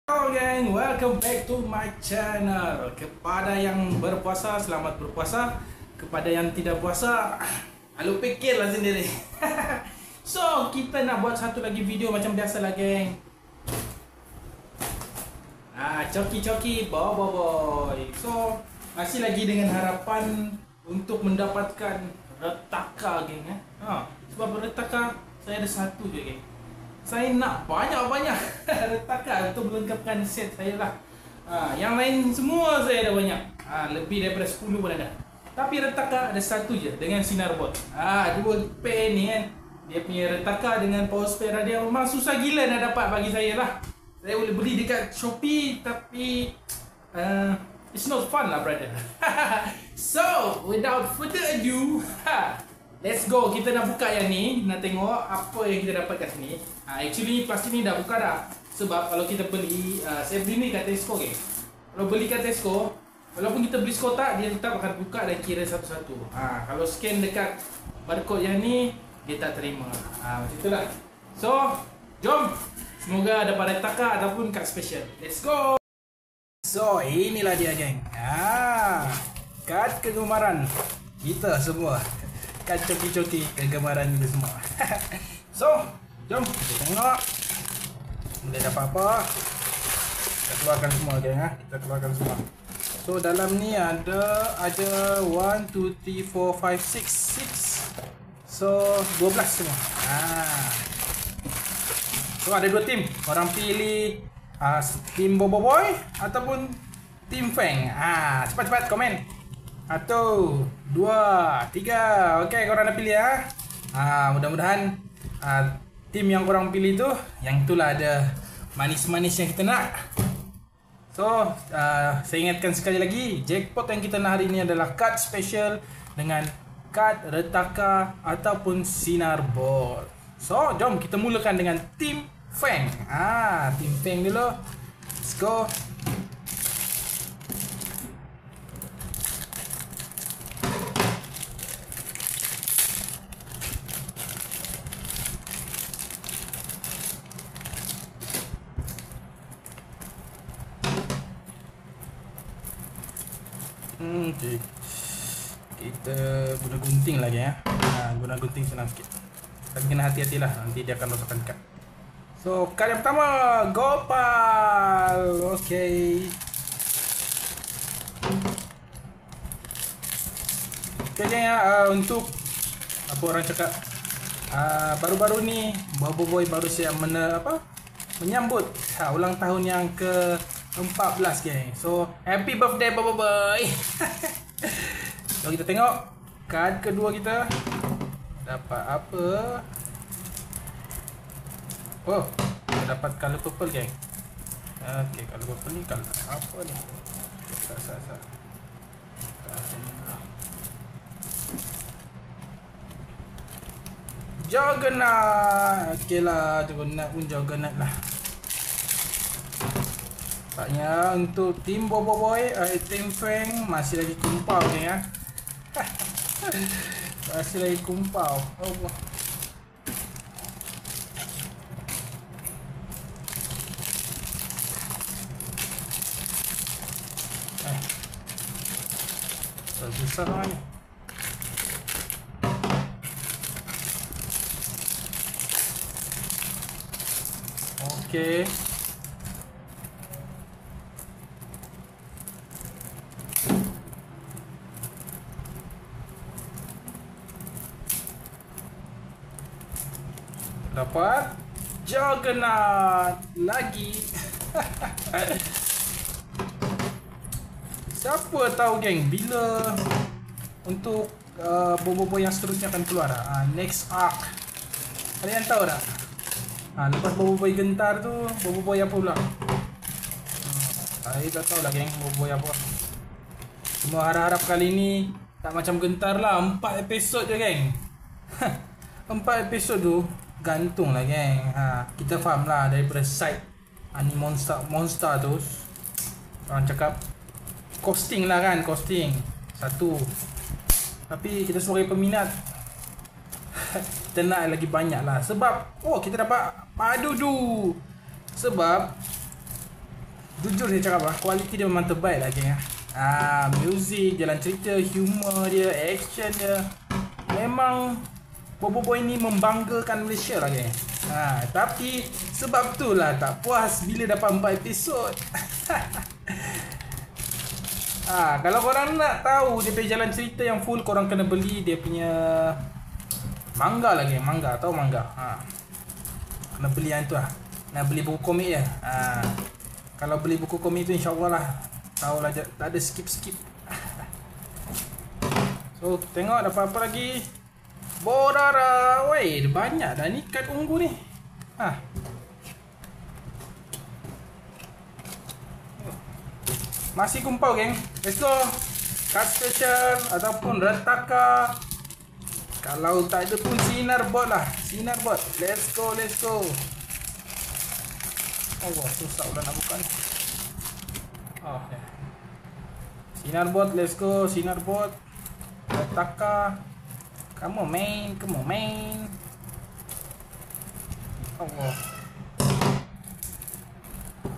Hello gang, welcome back to my channel. Kepada yang berpuasa, selamat berpuasa. Kepada yang tidak puasa, lu fikirlah sendiri. So, kita nak buat satu lagi video macam biasa lah geng. Coki-coki, boy. So, masih lagi dengan harapan untuk mendapatkan retaka geng. Sebab retaka saya ada satu je geng. Saya nak banyak-banyak retaka untuk melengkapkan set saya lah. Yang lain semua saya dah banyak. Lebih daripada 10 pun ada. Tapi retaka ada satu je dengan sinar bot. Dua pair ni kan. Dia punya retaka dengan power spare dia memang susah gila nak dapat bagi saya lah. Saya boleh beli dekat Shopee tapi it's not fun lah brother. So without further ado, let's go, kita nak buka yang ni. Nak tengok apa yang kita dapat kat sini. Actually plastik ni dah buka dah. Sebab kalau kita beli, saya beli ni kat Tesco geng. Kalau beli kat Tesco, walaupun kita beli sekotak, dia tetap akan buka dan kira satu-satu. Kalau scan dekat barcode yang ni, dia tak terima. Macam itulah. So, jom. Semoga dapat retaka ataupun kad special. Let's go. So, inilah dia geng. Kad kegemaran kita semua. Kad coki-coki kegemaran kita semua. So, jom kita tengok. Boleh dapat apa? Kita keluarkan semua geng. Kita keluarkan semua. So, dalam ni ada 1, 2, 3, 4, 5, 6. So, 12 semua. So, ada dua tim. Korang pilih tim Bobo Boy ataupun tim Feng. Cepat-cepat komen. 1, 2, 3. Okey, korang dah pilih ya. Mudah-mudahan tim yang korang pilih tu, yang itulah ada manis-manis yang kita nak. So, saya ingatkan sekali lagi, jackpot yang kita nak hari ini adalah kad special dengan kad retaka ataupun sinar bot. So, jom kita mulakan dengan tim Feng. Tim Feng dulu. Let's go. Okay. Kita guna gunting lagi ya. Guna gunting senang sikit. Tapi kena hati-hatilah, nanti dia akan rosakkan kad. So, kad yang pertama, Gopal. Okay. Okay ya, untuk apa orang cakap, baru-baru ni Bobo Boy baru siap menyambut ulang tahun yang ke-14 geng. So, happy birthday Bobo Boy. So, kita tengok kad kedua kita dapat apa. Oh, kita dapat color purple geng. Okay, color purple ni color apa ni? Sasa. Juggernaut. Okay lah, Juggernaut pun Juggernaut lah. Tampaknya untuk tim Bobo Boy, tim Feng masih lagi kumpau ni ya. Masih lagi kumpau. Allah. Susah ni. Okay. Dapat Juggernaut lagi. Siapa tahu geng bila untuk Bobo yang seterusnya akan keluar. Next arc. Kalian tahu tak? Lepas Bobo gentar tu, Bobo apa pula? Saya tak tahu lah geng, Bobo apa. Cuma harap-harap kali ni tak macam gentar lah. 4 episod je geng. 4 episod tu gantung lah geng. Kita faham lah daripada side anime monster tu. Orang cakap costing lah kan, costing satu. Tapi kita sebagai peminat kita nak lagi banyak lah. Sebab kita dapak padu tu. Sebab Jujur dia cakap lah, kualiti dia memang terbaik lah geng. Music, jalan cerita, humor dia, action dia, memang Bobo Boy ni membanggakan Malaysia lah geng. Tapi sebab tu lah tak puas bila dapat 4 episod. Kalau korang nak tahu dia punya jalan cerita yang full, korang kena beli dia punya manga lah geng. Manga, tahu manga? Kena beli yang tu lah. Nak beli buku komik je. Kalau beli buku komik tu insyaAllah lah tahu lah, tak ada skip-skip. So tengok dapat apa lagi. Borara. Weh, banyak dah ni kad ungu ni. Masih kumpau geng. Let's go. Card special ataupun retaka. Kalau tak ada pun sinar bot lah. Sinar bot. Let's go, let's go. Oh, susah pula nak buka ni. Sinar bot, let's go. Sinar bot. Retaka. Come on main, come on main. Allah.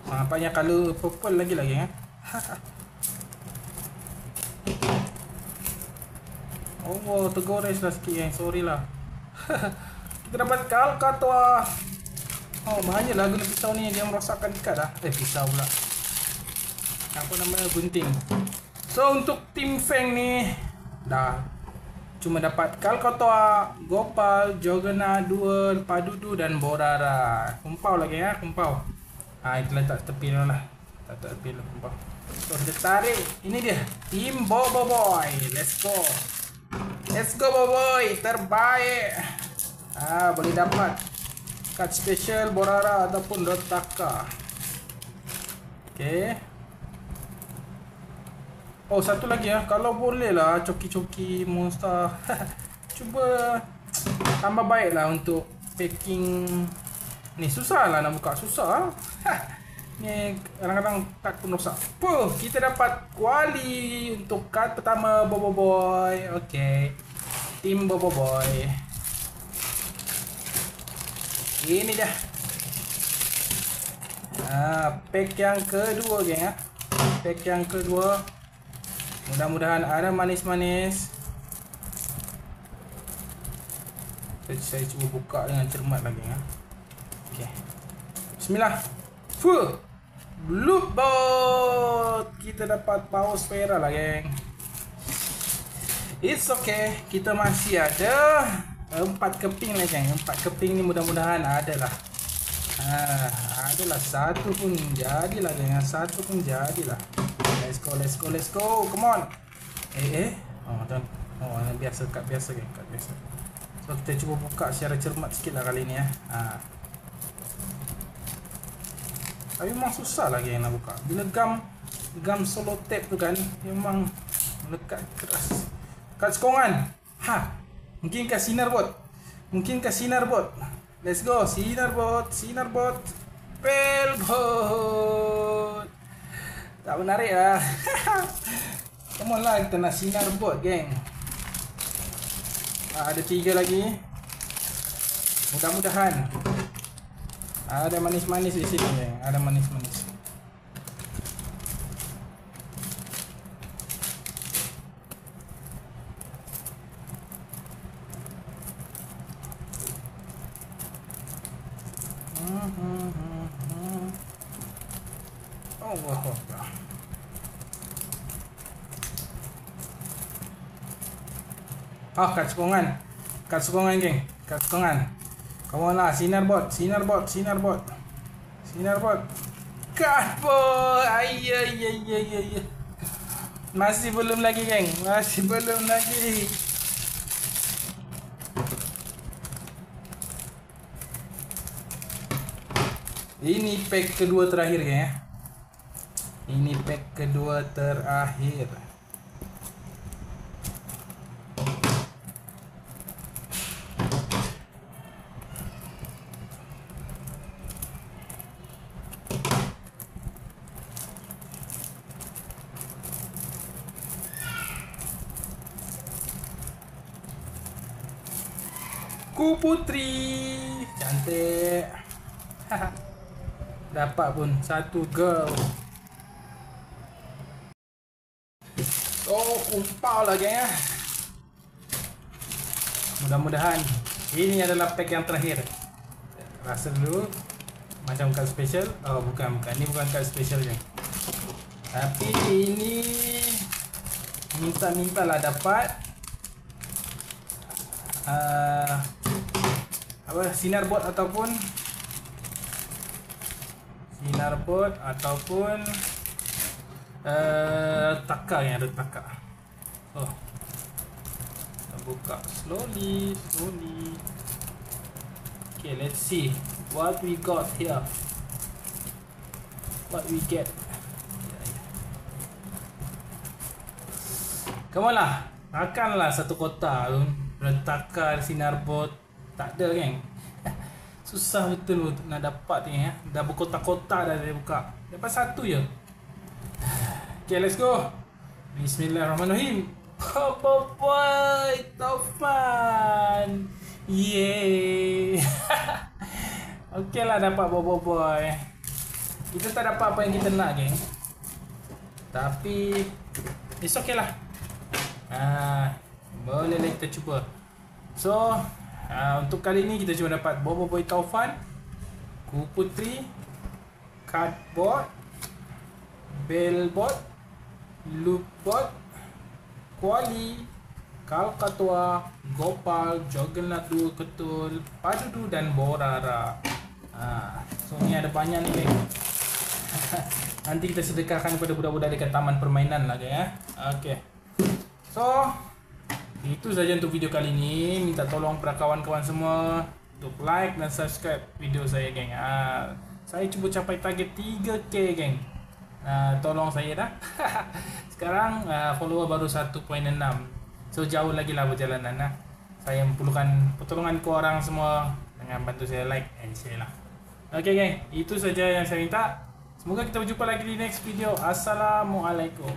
Nampaknya color purple lagi geng. Oh, tergores lah sikit geng. Sorry lah. Kita dapat Kalkatwa. Bahaya lah guna pisau ni. Dia merosakkan kad lah. Pisau pula. Apa namanya, gunting. So untuk Team Feng ni dah cuma dapat Kalkatwa, Gopal, Jogana, Duel, Padudu dan Borara. Kumpau lagi ya, kumpau. Itu letak tepi dulu lah. Tak tepi dulu kumpau. So kita tarik. Ini dia Team Bobo Boy. Let's go. Let's go Bobo Boy. Terbaik. Boleh dapat card special Borara ataupun Rotaka. Okay. Satu lagi ya. Kalau boleh lah coki-coki monster. Cuba tambah baik lah untuk packing. Ni susah lah nak buka. Susah. Ni kadang-kadang kad pun rosak. Kita dapat kuali untuk kad pertama Bobo Boy. Okay. Team Bobo Boy. Ini dah. Pack yang kedua geng ya. Pack yang kedua. Mudah-mudahan ada manis-manis. Saya cuba buka dengan cermat lagi ya. Okay. Bismillah. Blue bot. Kita dapat power spera lah geng. It's okay. Kita masih ada 4 keping lah geng. 4 keping ni mudah-mudahan ada lah. Adalah satu pun jadilah geng. Satu pun jadilah. Let's go, let's go, let's go. Come on. Biasa, kad biasa geng. Kad biasa. So kita cuba buka secara cermat sikit lah kali ni ya. Tapi memang susah lagi yang nak buka. Bila gam solo tape tu kan, memang melekat keras. Kad sekongan. Mungkinkah sinar bot? Mungkinkah sinar bot? Let's go. Sinar bot. Sinar bot. Pel bot. Tak menarik lah. Come on lah, kita nak sinar bot geng. Ada 3 lagi. Mudah-mudahan ada manis-manis di sini geng. Ada manis-manis. Allah Akbar. Kad sekongan. Kad sekongan geng. Kad sekongan. Come on lah, sinar bot, sinar bot, sinar bot. Sinar bot. Kad bot. Ayy. Masih belum lagi geng. Masih belum lagi. Ini pack kedua terakhir geng ya. Ini pack kedua terakhir. Ku Putri cantik. Dapat pun satu girl. kumpau lah geng ya. Mudah-mudahan ini adalah pack yang terakhir. Rasa dulu macam kad special. Oh bukan. Ini bukan kad special je. Tapi ini minta-mintalah dapat sinar board ataupun taka yang ada taka. Oh, kita buka slowly. Okay, let's see what we got here. What we get. Come on lah, takkanlah satu kotak tu taka sinar board tak ada geng. Susah betul untuk nak dapat ni ya. Dah berkotak-kotak dah dia buka. Dapat satu je. Okay, let's go. Bismillahirrahmanirrahim. Boy, Taufan. Yeay. Okay lah dapat boy. Kita tak dapat apa yang kita nak geng. Tapi it's okay lah. Bolehlah kita cuba. So untuk kali ni kita cuma dapat Boy Taufan, Ku Putri, Cardboard, Bellboard, Loopboard, Kuali, Kalkatua, Gopal, Juggernaut 2 Ketul, Padudu dan Borara. So ni ada banyak ni geng. Nanti kita sedekahkan kepada budak-budak dekat taman permainan lah geng ya. Okay. So itu saja untuk video kali ini. Minta tolong para kawan-kawan semua untuk like dan subscribe video saya geng. Saya cuba capai target 3k geng. Tolong saya dah. Sekarang follower baru 1.6. So jauh lagi lah perjalanan lah. Saya memerlukan pertolongan korang semua dengan bantu saya like and share lah. Okay geng, itu saja yang saya minta. Semoga kita berjumpa lagi di next video. Assalamualaikum.